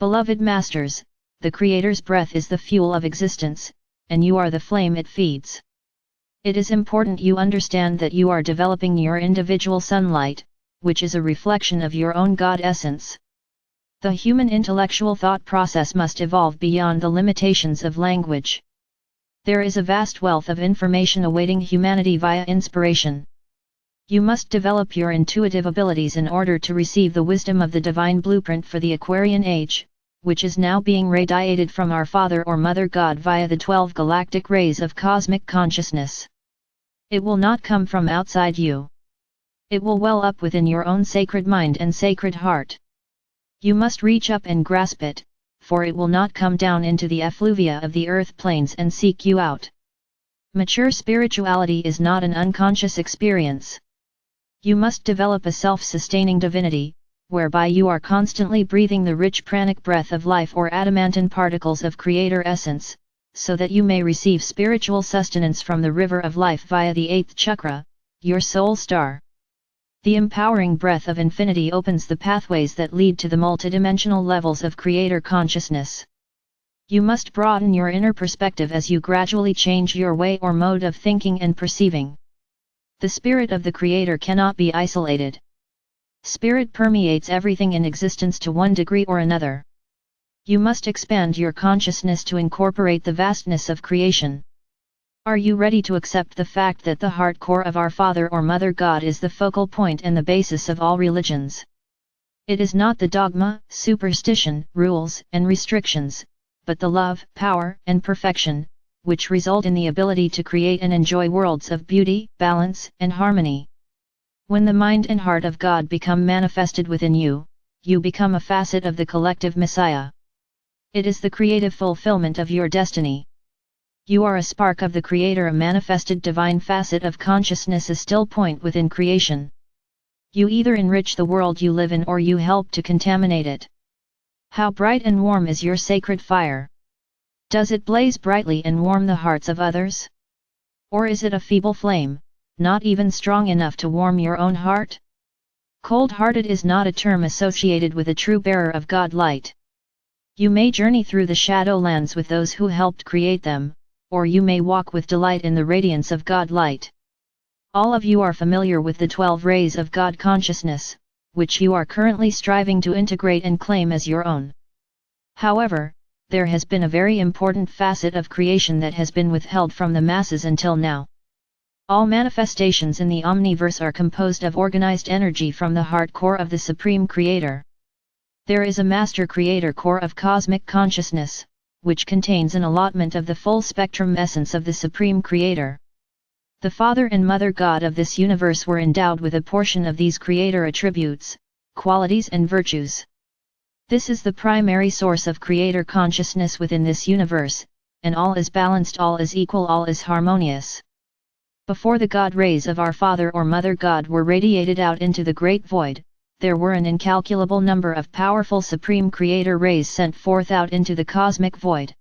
Beloved Masters, the Creator's breath is the fuel of existence, and you are the flame it feeds. It is important you understand that you are developing your individual sunlight, which is a reflection of your own God essence. The human intellectual thought process must evolve beyond the limitations of language. There is a vast wealth of information awaiting humanity via inspiration. You must develop your intuitive abilities in order to receive the wisdom of the divine blueprint for the Aquarian Age, which is now being radiated from our Father or Mother God via the 12 galactic rays of cosmic consciousness. It will not come from outside you. It will well up within your own sacred mind and sacred heart. You must reach up and grasp it, for it will not come down into the effluvia of the earth planes and seek you out. Mature spirituality is not an unconscious experience. You must develop a self-sustaining divinity, whereby you are constantly breathing the rich pranic breath of life or adamantine particles of Creator essence, so that you may receive spiritual sustenance from the river of life via the 8th chakra, your soul star. The empowering breath of infinity opens the pathways that lead to the multidimensional levels of Creator consciousness. You must broaden your inner perspective as you gradually change your way or mode of thinking and perceiving. The spirit of the Creator cannot be isolated. Spirit permeates everything in existence to one degree or another. You must expand your consciousness to incorporate the vastness of creation. Are you ready to accept the fact that the heart core of our Father or Mother God is the focal point and the basis of all religions? It is not the dogma, superstition, rules, and restrictions, but the love, power, and perfection, which result in the ability to create and enjoy worlds of beauty, balance, and harmony. When the mind and heart of God become manifested within you, you become a facet of the collective Messiah. It is the creative fulfillment of your destiny. You are a spark of the Creator, a manifested divine facet of consciousness, a still point within creation. You either enrich the world you live in or you help to contaminate it. How bright and warm is your sacred fire? Does it blaze brightly and warm the hearts of others? Or is it a feeble flame, not even strong enough to warm your own heart? Cold-hearted is not a term associated with a true bearer of God light. You may journey through the shadowlands with those who helped create them, or you may walk with delight in the radiance of God light. All of you are familiar with the 12 rays of God consciousness, which you are currently striving to integrate and claim as your own. However, there has been a very important facet of creation that has been withheld from the masses until now. All manifestations in the omniverse are composed of organized energy from the heart core of the Supreme Creator. There is a Master Creator core of cosmic consciousness, which contains an allotment of the full spectrum essence of the Supreme Creator. The Father and Mother God of this universe were endowed with a portion of these Creator attributes, qualities and virtues. This is the primary source of Creator consciousness within this universe, and all is balanced, all is equal, all is harmonious. Before the God rays of our Father or Mother God were radiated out into the great void, there were an incalculable number of powerful Supreme Creator rays sent forth out into the cosmic void.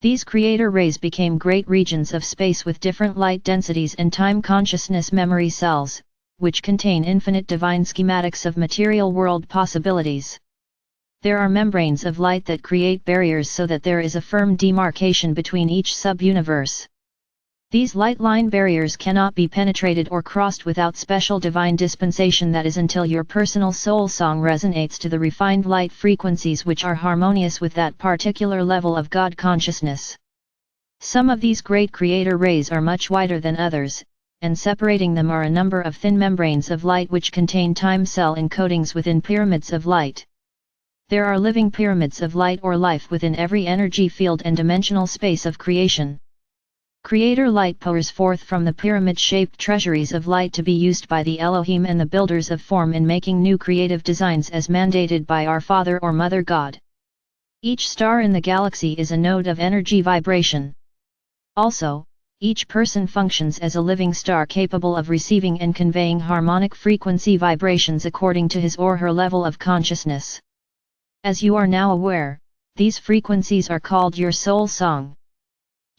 These Creator rays became great regions of space with different light densities and time consciousness memory cells, which contain infinite divine schematics of material world possibilities. There are membranes of light that create barriers so that there is a firm demarcation between each sub-universe. These light line barriers cannot be penetrated or crossed without special divine dispensation, that is until your personal soul song resonates to the refined light frequencies which are harmonious with that particular level of God consciousness. Some of these great Creator rays are much wider than others, and separating them are a number of thin membranes of light which contain time cell encodings within pyramids of light. There are living pyramids of light or life within every energy field and dimensional space of creation. Creator light pours forth from the pyramid-shaped treasuries of light to be used by the Elohim and the builders of form in making new creative designs as mandated by our Father or Mother God. Each star in the galaxy is a node of energy vibration. Also, each person functions as a living star capable of receiving and conveying harmonic frequency vibrations according to his or her level of consciousness. As you are now aware, these frequencies are called your soul song.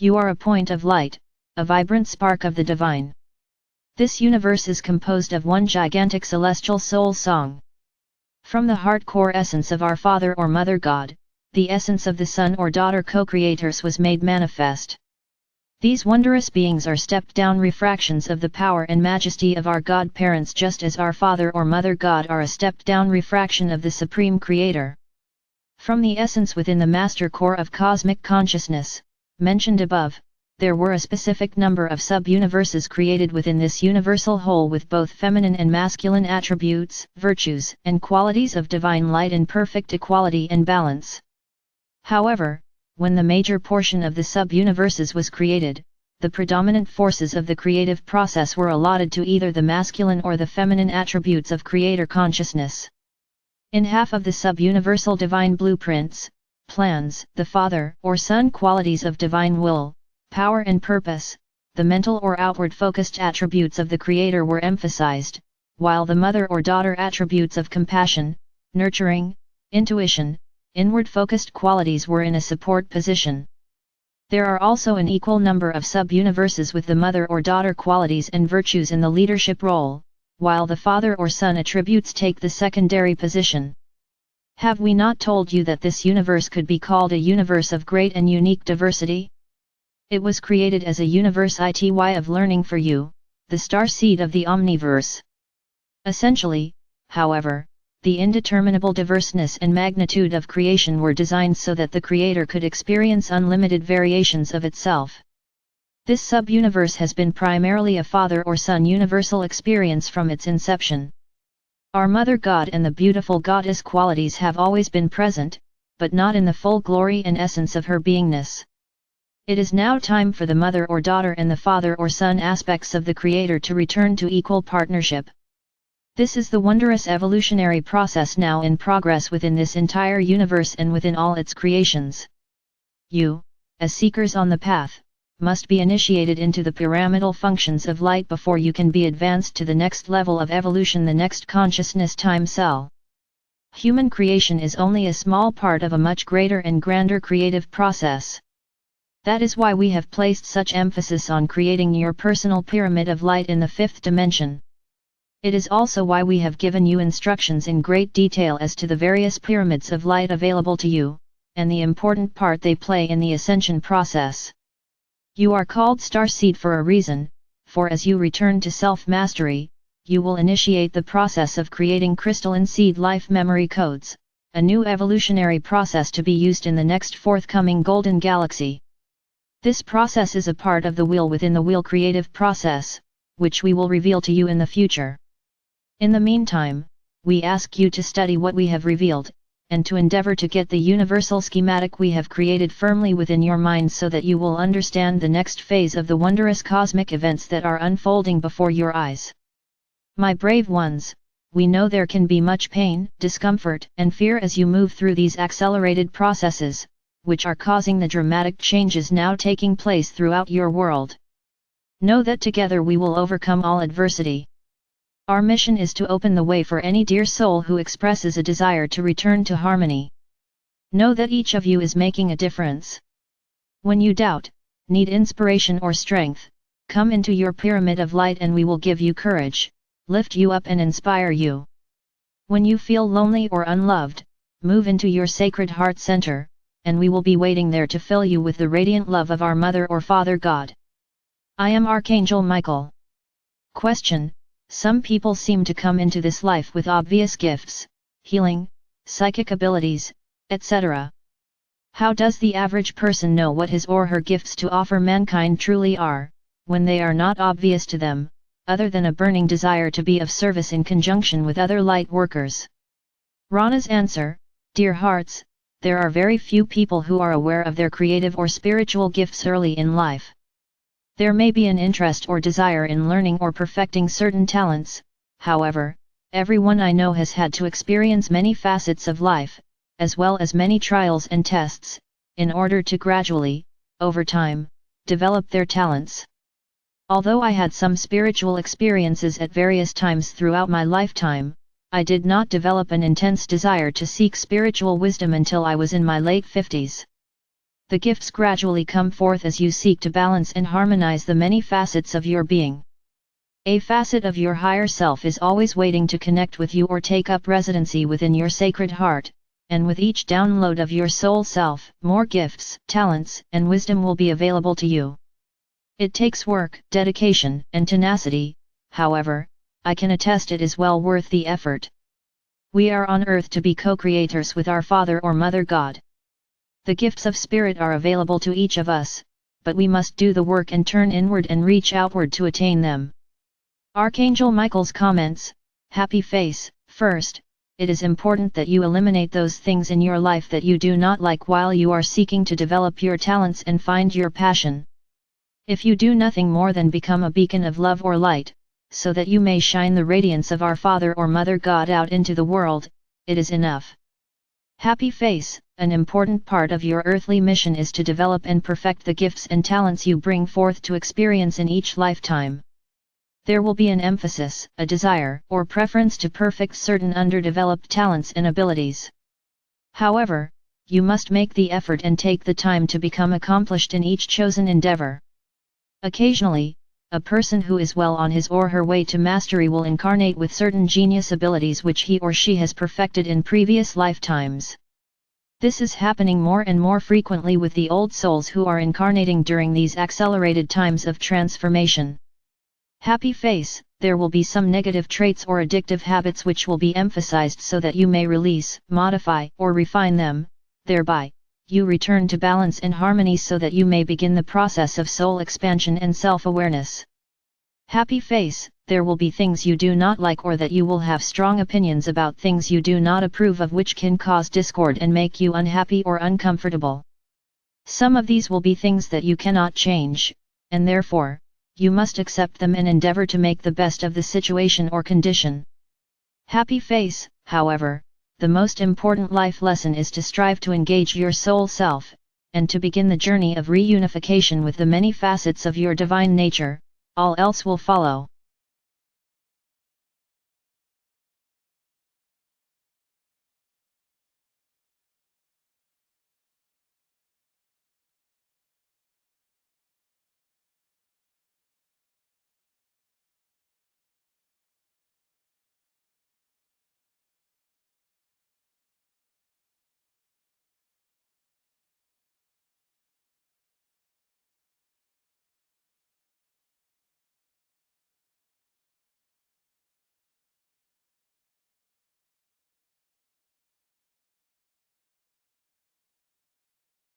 You are a point of light, a vibrant spark of the divine. This universe is composed of one gigantic celestial soul song. From the heart core essence of our Father or Mother God, the essence of the son or daughter co-creators was made manifest. These wondrous beings are stepped-down refractions of the power and majesty of our God-parents, just as our Father or Mother God are a stepped-down refraction of the Supreme Creator. From the essence within the master core of cosmic consciousness, mentioned above, there were a specific number of sub-universes created within this universal whole with both feminine and masculine attributes, virtues, and qualities of divine light in perfect equality and balance. However, when the major portion of the sub-universes was created, the predominant forces of the creative process were allotted to either the masculine or the feminine attributes of creator consciousness. In half of the sub-universal divine blueprints, plans, the father or son qualities of divine will, power and purpose, the mental or outward-focused attributes of the creator were emphasized, while the mother or daughter attributes of compassion, nurturing, intuition, inward-focused qualities were in a support position. There are also an equal number of sub-universes with the mother or daughter qualities and virtues in the leadership role, while the father or son attributes take the secondary position. Have we not told you that this universe could be called a universe of great and unique diversity? It was created as a universe ity of learning for you, the star seed of the omniverse. Essentially, however, the indeterminable diverseness and magnitude of creation were designed so that the creator could experience unlimited variations of itself. This sub-universe has been primarily a father or son universal experience from its inception. Our Mother God and the beautiful goddess qualities have always been present, but not in the full glory and essence of her beingness. It is now time for the mother or daughter and the father or son aspects of the creator to return to equal partnership. This is the wondrous evolutionary process now in progress within this entire universe and within all its creations. You, as seekers on the path, must be initiated into the pyramidal functions of light before you can be advanced to the next level of evolution, the next consciousness time cell. Human creation is only a small part of a much greater and grander creative process. That is why we have placed such emphasis on creating your personal pyramid of light in the fifth dimension. It is also why we have given you instructions in great detail as to the various pyramids of light available to you, and the important part they play in the ascension process. You are called starseed for a reason, for as you return to self-mastery, you will initiate the process of creating crystalline seed life memory codes, a new evolutionary process to be used in the next forthcoming golden galaxy. This process is a part of the wheel within the wheel creative process, which we will reveal to you in the future. In the meantime, we ask you to study what we have revealed, and to endeavor to get the universal schematic we have created firmly within your mind so that you will understand the next phase of the wondrous cosmic events that are unfolding before your eyes. My brave ones, we know there can be much pain, discomfort, and fear as you move through these accelerated processes, which are causing the dramatic changes now taking place throughout your world. Know that together we will overcome all adversity. Our mission is to open the way for any dear soul who expresses a desire to return to harmony. Know that each of you is making a difference. When you doubt, need inspiration or strength, come into your pyramid of light and we will give you courage, lift you up and inspire you. When you feel lonely or unloved, move into your sacred heart center, and we will be waiting there to fill you with the radiant love of our Mother or Father God. I am Archangel Michael. Question: some people seem to come into this life with obvious gifts, healing, psychic abilities, etc. How does the average person know what his or her gifts to offer mankind truly are, when they are not obvious to them, other than a burning desire to be of service in conjunction with other light workers? Rana's answer: dear hearts, there are very few people who are aware of their creative or spiritual gifts early in life. There may be an interest or desire in learning or perfecting certain talents, however, everyone I know has had to experience many facets of life, as well as many trials and tests, in order to gradually, over time, develop their talents. Although I had some spiritual experiences at various times throughout my lifetime, I did not develop an intense desire to seek spiritual wisdom until I was in my late 50s. The gifts gradually come forth as you seek to balance and harmonize the many facets of your being. A facet of your higher self is always waiting to connect with you or take up residency within your sacred heart, and with each download of your soul self, more gifts, talents, and wisdom will be available to you. It takes work, dedication, and tenacity, however, I can attest it is well worth the effort. We are on earth to be co-creators with our Father or Mother God. The gifts of Spirit are available to each of us, but we must do the work and turn inward and reach outward to attain them. Archangel Michael's comments, happy face. First, it is important that you eliminate those things in your life that you do not like while you are seeking to develop your talents and find your passion. If you do nothing more than become a beacon of love or light, so that you may shine the radiance of our Father or Mother God out into the world, it is enough. Happy face. An important part of your earthly mission is to develop and perfect the gifts and talents you bring forth to experience in each lifetime. There will be an emphasis, a desire, or preference to perfect certain underdeveloped talents and abilities. However, you must make the effort and take the time to become accomplished in each chosen endeavor. Occasionally, a person who is well on his or her way to mastery will incarnate with certain genius abilities which he or she has perfected in previous lifetimes. This is happening more and more frequently with the old souls who are incarnating during these accelerated times of transformation. Happy face. There will be some negative traits or addictive habits which will be emphasized so that you may release, modify, or refine them, thereby, you return to balance and harmony so that you may begin the process of soul expansion and self-awareness. Happy face. There will be things you do not like or that you will have strong opinions about, things you do not approve of which can cause discord and make you unhappy or uncomfortable. Some of these will be things that you cannot change, and therefore, you must accept them and endeavor to make the best of the situation or condition. Happy face. However, the most important life lesson is to strive to engage your soul self, and to begin the journey of reunification with the many facets of your divine nature. All else will follow.